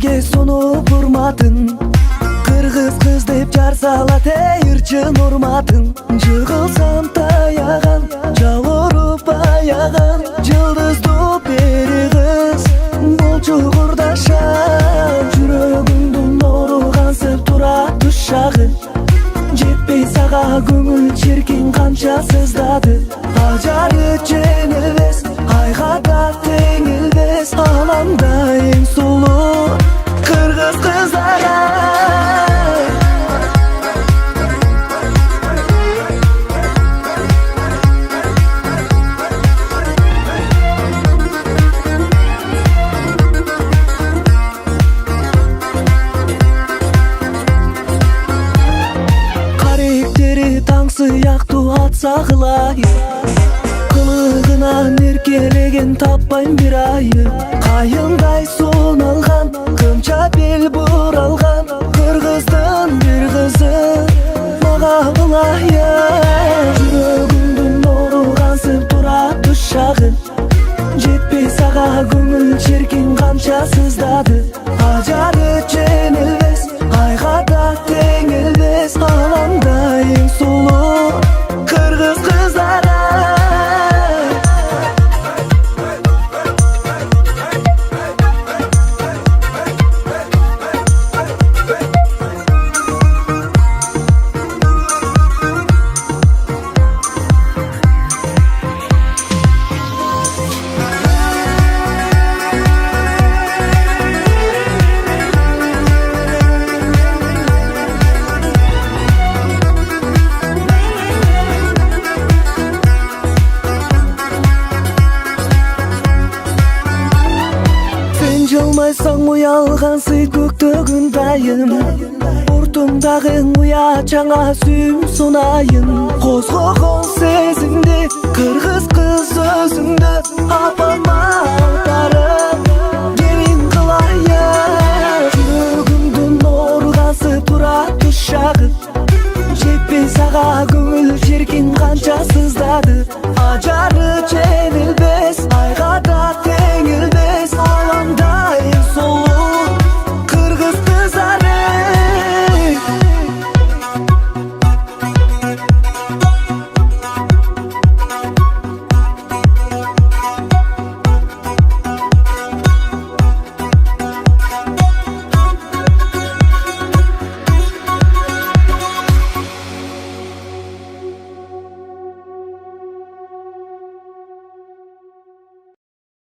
жерге сонуп урматын. Кыргыз кыз деп жар салат ырчын урматын. Жыгылсам таяган, жауруп аяган, жылдызду бери кыз болчу курдашам. Жүрөгүмдүн нуру кансып турат тушагы. Жетпей сага көңүл чиркин канча сыздады. Ажары жеңилбес, айга да теңилбес, аламда эң сулуу кыргыз кыздары. Сыяктуу атса кылайын, кылыгынан эркелеген таппайм бир айы. Кайындай суналган, кымча бел буралган, кыргыздын бир кызы мага кылайын. Жүрөгүмдүн нуру кансып турат тушагы. Жетпей сага көңүл чиркин канча сыздады. Ажары жеңилбес, айга да теңилбес, аламда эң сулуу кыргыз кыздары. Жылмайсаң уялган сый көктөгүн дайым. Уртуңдагы уя чаңа сүйүм сунайын. Козгогон сезимди кыргыз кыз өзүңдө, апама аударып келин кылайын. Жүрөгүмдүн нуру кансып турат тушагы. Жетпей сага көңүл чиркин канча сыздады. Ажары